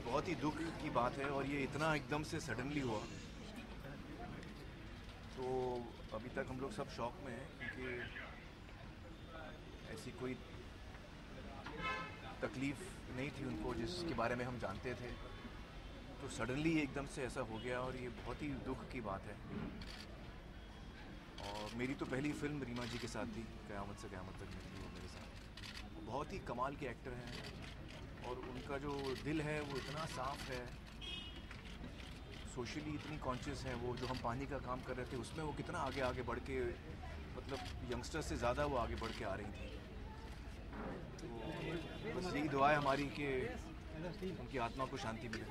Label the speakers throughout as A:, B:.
A: बहुत ही दुख की बात है और ये इतना एकदम से सडनली हुआ, तो अभी तक हम लोग सब शॉक में हैं क्योंकि ऐसी कोई तकलीफ़ नहीं थी उनको जिसके बारे में हम जानते थे। तो सडनली एकदम से ऐसा हो गया और ये बहुत ही दुख की बात है। और मेरी तो पहली फिल्म रीमा जी के साथ थी, क़यामत से क़यामत तक में थी वो मेरे साथ। वो बहुत ही कमाल के एक्टर हैं और उनका जो दिल है वो इतना साफ़ है, सोशली इतनी कॉन्शियस है। वो जो हम पानी का काम कर रहे थे उसमें वो कितना आगे आगे बढ़ के, मतलब यंगस्टर से ज़्यादा वो आगे बढ़ के आ रही थी। तो बस यही दुआ है हमारी कि उनकी आत्मा को शांति मिले।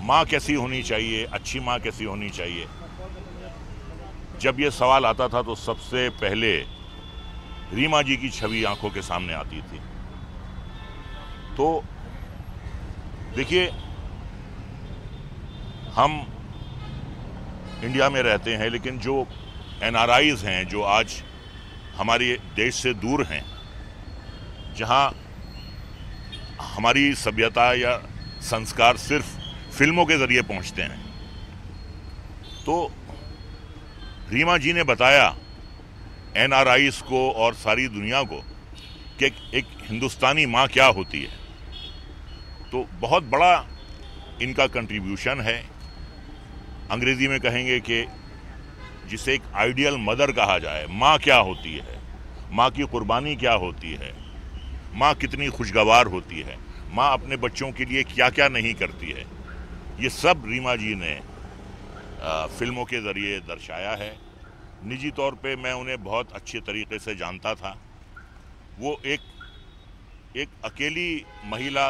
B: माँ कैसी होनी चाहिए, अच्छी माँ कैसी होनी चाहिए, जब ये सवाल आता था तो सबसे पहले रीमा जी की छवि आंखों के सामने आती थी। तो देखिए, हम इंडिया में रहते हैं, लेकिन जो NRIs हैं, जो आज हमारे देश से दूर हैं, जहां हमारी सभ्यता या संस्कार सिर्फ फिल्मों के जरिए पहुंचते हैं, तो रीमा जी ने बताया NRIs को और सारी दुनिया को कि एक हिंदुस्तानी माँ क्या होती है। तो बहुत बड़ा इनका कंट्रीब्यूशन है। अंग्रेजी में कहेंगे कि जिसे एक आइडियल मदर कहा जाए, माँ क्या होती है, माँ की कुर्बानी क्या होती है, माँ कितनी खुशगवार होती है, माँ अपने बच्चों के लिए क्या क्या नहीं करती है, ये सब रीमा जी ने फिल्मों के ज़रिए दर्शाया है। निजी तौर पे मैं उन्हें बहुत अच्छे तरीके से जानता था। वो एक अकेली महिला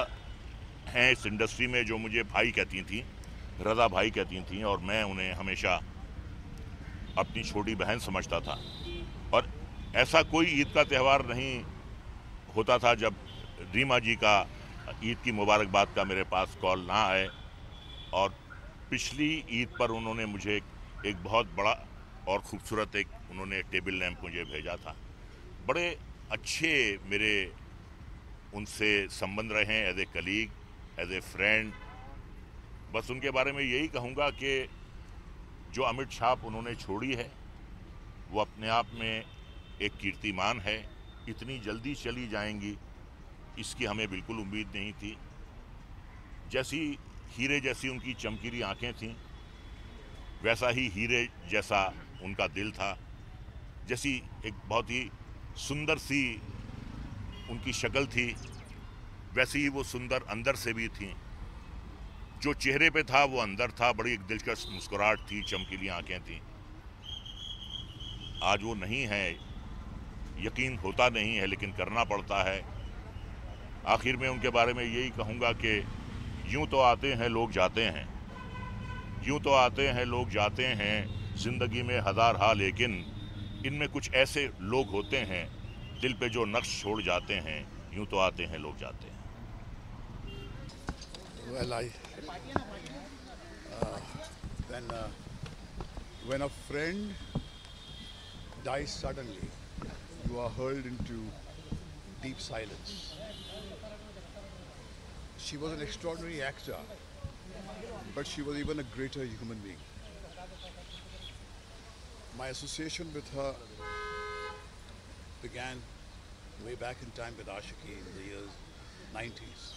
B: हैं इस इंडस्ट्री में जो मुझे भाई कहती थी, रज़ा भाई कहती थी, और मैं उन्हें हमेशा अपनी छोटी बहन समझता था। और ऐसा कोई ईद का त्यौहार नहीं होता था जब रीमा जी का ईद की मुबारकबाद का मेरे पास कॉल ना आए। और पिछली ईद पर उन्होंने मुझे एक बहुत बड़ा और ख़ूबसूरत उन्होंने टेबल लैंप मुझे भेजा था। बड़े अच्छे मेरे उनसे संबंध रहे हैं, as a colleague, as a friend. बस उनके बारे में यही कहूँगा कि जो अमिट छाप उन्होंने छोड़ी है वो अपने आप में एक कीर्तिमान है। इतनी जल्दी चली जाएंगी इसकी हमें बिल्कुल उम्मीद नहीं थी। जैसी हीरे जैसी उनकी चमकीली आंखें थीं, वैसा ही हीरे जैसा उनका दिल था। जैसी एक बहुत ही सुंदर सी उनकी शक्ल थी, वैसी ही वो सुंदर अंदर से भी थी। जो चेहरे पे था वो अंदर था। बड़ी एक दिलकश मुस्कुराहट थी, चमकीली आंखें थीं। आज वो नहीं है, यकीन होता नहीं है, लेकिन करना पड़ता है। आखिर में उनके बारे में यही कहूँगा कि यूं तो आते हैं लोग जाते हैं, यूं तो आते हैं लोग जाते हैं, ज़िंदगी में हज़ार हाल, लेकिन इनमें कुछ ऐसे लोग होते हैं दिल पे जो नक्श छोड़ जाते हैं। यूं तो आते हैं लोग जाते हैं।
C: Well, when a friend dies suddenly, you are hurled into deep silence. She was an extraordinary actor, but she was even a greater human being. My association with her began way back in time with Ashiki in the years 90s.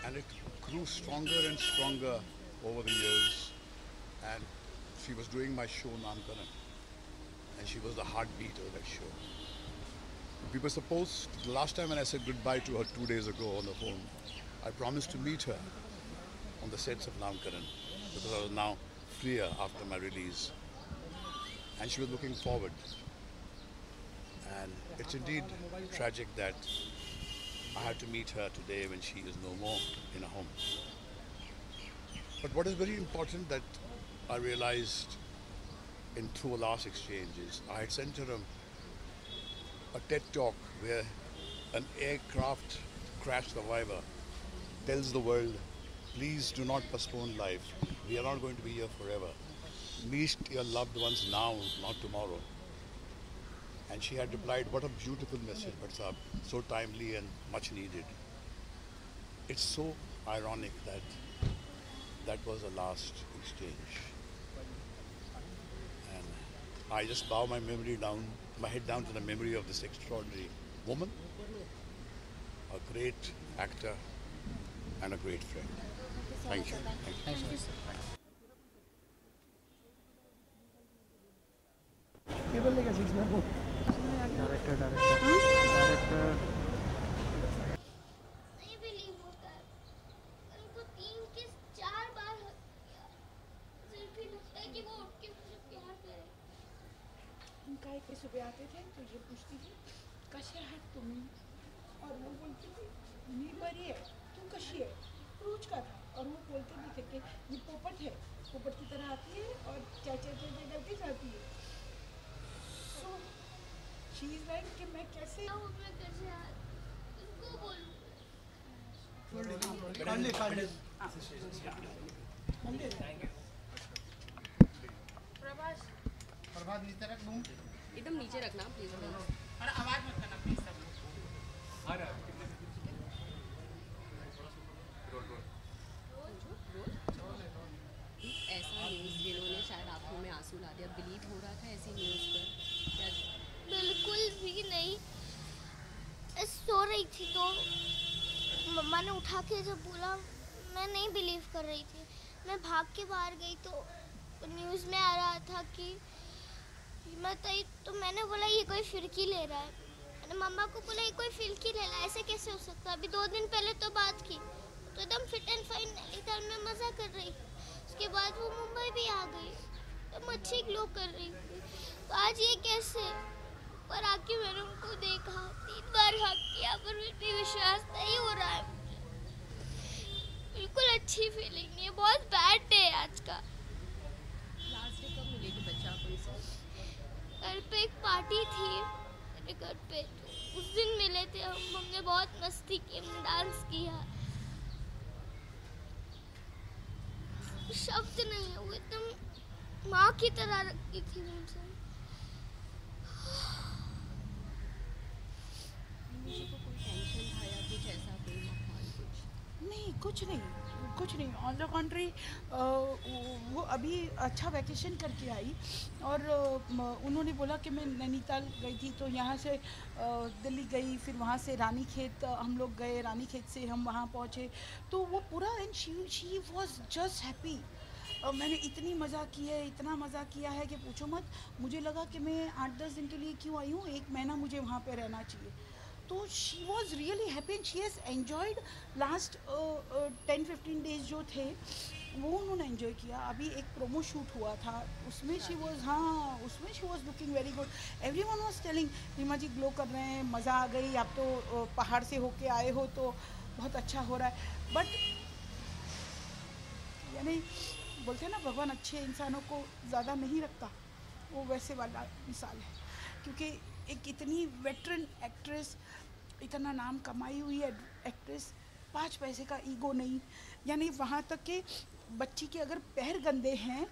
C: And it grew stronger and stronger over the years. And she was doing my show Namkaran. And she was the heartbeat of that show. We were supposed, the last time when I said goodbye to her 2 days ago on the phone, I promised to meet her on the sets of Namkaran, because I was now freer after my release. And she was looking forward. And it's indeed tragic that I had to meet her today when she is no more in a home. But what is very important that I realized through a last exchange is I had sent her a TED talk where an aircraft crash survivor tells the world, please do not postpone life. We are not going to be here forever. meet your loved ones now, not tomorrow. And she had replied, what a beautiful message, WhatsApp, so timely and much needed. It's so ironic that that was the last exchange. And I just bow my head down to the memory of this extraordinary woman, a great actor and a great friend. Thank you. Thank you.
D: नहीं believe होता है। उनको 3 किस 4 बार हक किया। सिर्फ ही लगता है कि वो उठ के मुझे प्यार करे।
E: काय के सुबह आते थे तो ये पूछती थी कशी आहात तुम्ही और वो बोलती थी मी बरी है तू कशी है क्रूज का था और वो बोलते भी थे कि ये पोपट है पोपट की तरह आती है और चाचा चाचा करके जाती है सो शी इज लाइक कि मैं कैसे
D: वो मैं कैसे हाथ उसको बोलूँ।
F: प्रभात नीचे रख दूं
G: एकदम नीचे रखना प्लीज।
F: और आवाज मत करना प्लीज सब लोग।
G: ऐसा न्यूज़ जिन्होंने शायद आंखों में आंसू ला दिया, बिलीव हो रहा था ऐसी न्यूज़ पर क्या?
D: बिल्कुल भी नहीं। सो रही थी तो मम्मा ने उठा के जब बोला मैं नहीं बिलीव कर रही थी। मैं भाग के बाहर गई तो न्यूज़ में आ रहा था कि तो मैंने बोला ये कोई फिरकी ले रहा है। मैंने मम्मा को बोला ये कोई फिरकी ले रहा है, ऐसे कैसे हो सकता है। अभी 2 दिन पहले तो बात की तो एकदम फिट एंड फाइन नैनीताल में मज़ा कर रही। उसके बाद वो मुंबई भी आ गई तो अच्छी ग्लो कर रही थी। तो आज ये कैसे पर आके मैंने उनको देखा 3 बार हक किया पर भी विश्वास नहीं हो रहा है। बिल्कुल अच्छी फीलिंग नहीं है। बहुत बैड डे आज का।
G: लास्ट डे कब मिलेगी बच्चा आप उनसे?
D: घर पे एक पार्टी थी मेरे घर पे तो उस दिन मिले थे हम। हमने बहुत मस्ती की, हमने डांस किया। शब्द नहीं है वो एकदम माँ की तरह रखती थी मुझे।
G: मुझे को कोई टेंशन था या कुछ ऐसा कोई माहौल कुछ?
E: नहीं कुछ नहीं ऑन द कॉन्ट्री वो अभी अच्छा वैकेशन करके आई और उन्होंने बोला कि मैं नैनीताल गई थी तो यहाँ से दिल्ली गई, फिर वहाँ से रानीखेत हम लोग गए, रानीखेत से हम वहाँ पहुँचे तो वो पूरा and she was just happy. मैंने इतनी मज़ा की है, इतना मज़ा किया है कि पूछो मत। मुझे लगा कि मैं 8-10 दिन के लिए क्यों आई हूँ, 1 महीना मुझे वहाँ पे रहना चाहिए। तो she was really happy and she has enjoyed last 10-15 days जो थे वो उन्होंने एंजॉय किया। अभी एक प्रोमो शूट हुआ था उसमें शी वॉज उसमें she was looking very good. Everyone was telling Reema ji glow कर रहे हैं, मज़ा आ गई, आप तो पहाड़ से होके आए हो तो बहुत अच्छा हो रहा है। बट यानी बोलते हैं ना भगवान अच्छे इंसानों को ज़्यादा नहीं रखता, वो वैसे वाला मिसाल है। क्योंकि एक इतनी वेटरन एक्ट्रेस, इतना नाम कमाई हुई है एक्ट्रेस, 5 पैसे का ईगो नहीं। यानी वहाँ तक कि बच्ची के अगर पैर गंदे हैं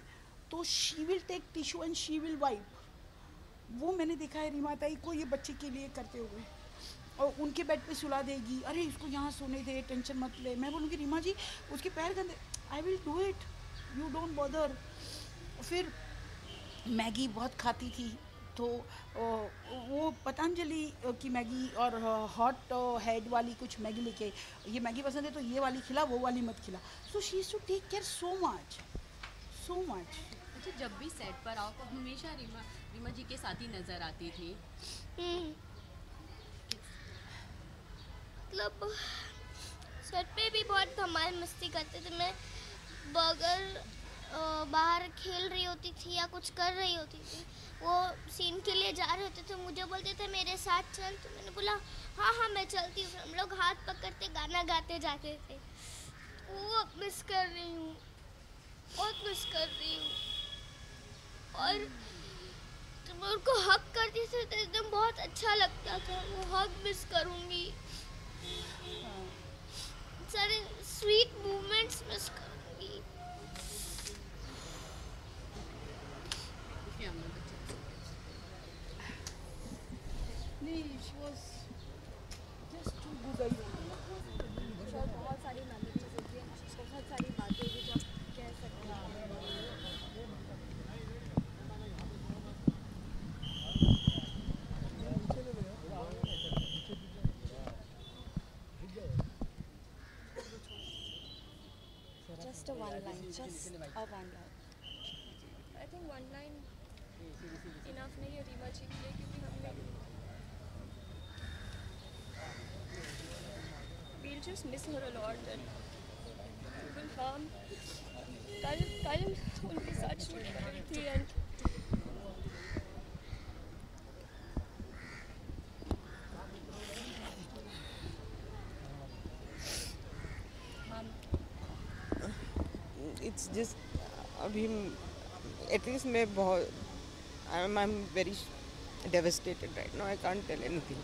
E: तो she will take tissue and she will wipe. वो मैंने देखा है रीमा ताई को ये बच्चे के लिए करते हुए, और उनके बेड पे सुला देगी, अरे इसको यहाँ सोने दे, टेंशन मत ले। मैं बोलूँगी रीमा जी उसके पैर गंदे, I will do it, you don't bother. फिर मैगी बहुत खाती थी तो वो पतंजलि की मैगी और हॉट हेड वाली कुछ मैगी लेके, ये मैगी पसंद है तो ये वाली खिला, वो वाली मत खिला। So she is to take care so much.
G: अच्छा, जब भी सेट पर आओ तो हमेशा रीमा जी के साथ ही नज़र आती थी।
D: मतलब सेट पे भी बहुत धमाल मस्ती करते थे। मैं बर्गर बाहर खेल रही होती थी या कुछ कर रही होती थी, वो सीन के लिए जा रहे होते थे, मुझे बोलते थे मेरे साथ चल, तो मैंने बोला हाँ मैं चलती हूँ। हम लोग हाथ पकड़ते गाना गाते जाते थे। वो मिस कर रही हूँ, बहुत मिस कर रही हूँ। और जब मैं उनको हक करती थी तो एकदम बहुत अच्छा लगता था। वो हक मिस करूँगी, सारे स्वीट मूवमेंट्स मिस करूँगी।
E: Actually she was just too good.
H: शायद बहुत सारी मैसेजेस होती हैं, बहुत सारी बातें होगी जो आप कह सकते हैं।
I: Just a one line, just a one line.
H: I think one line enough नहीं है रीमा जी के लिए, क्योंकि हमने we'll just miss her a lot and will harm. कल उनके साथ शूट कर रही थी एंड
J: It's just अभी एटलीस्ट मैं बहुत I'm very devastated right now. I can't tell anything.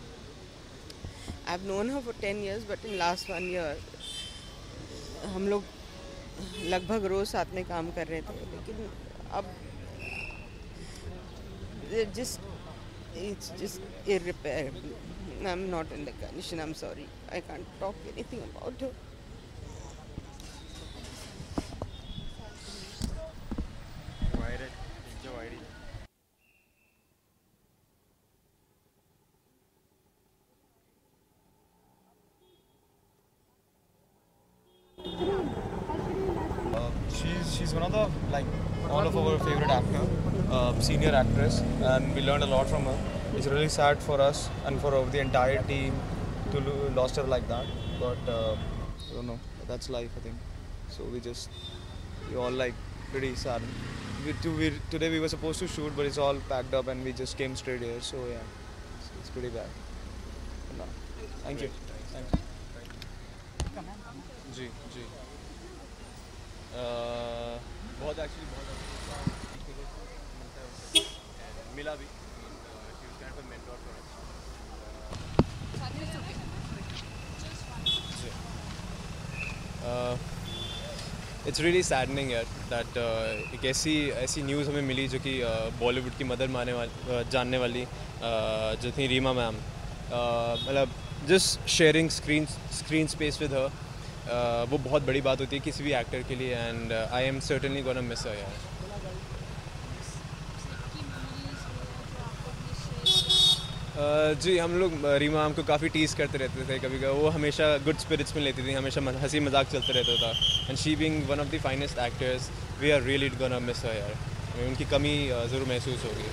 J: I've known her for 10 years, but in last 1 year हम लोग लगभग रोज साथ में काम कर रहे थे, लेकिन अब it's just irreparable. I'm not in the condition. I'm sorry. I can't talk anything about her.
K: She's one of the all of our favorite actor, senior actress, and we learned a lot from her. It's really sad for us and for the entire team to lost her like that. But I don't know. That's life, I think. So we all pretty sad. Today we were supposed to shoot, but it's all packed up and we just came straight here. So yeah, it's pretty bad. No. Thank you. Thank you. जी जी बहुत actually बहुत मिला भी it's really saddening यार that एक ऐसी news हमें मिली जो कि बॉलीवुड की मदर जानने वाली जो थी रीमा मैम, मतलब just sharing screen space with her, वो बहुत बड़ी बात होती है किसी भी एक्टर के लिए, and I am certainly gonna miss her यार। जी हम लोग रीमा मैम को काफ़ी टीज़ करते रहते थे, कभी कभी वो हमेशा गुड स्पिरिट्स में लेती थी, हमेशा हंसी मजाक चलते रहता था, and she being one of the finest actors we are really gonna miss her यार। उनकी कमी ज़रूर महसूस होगी।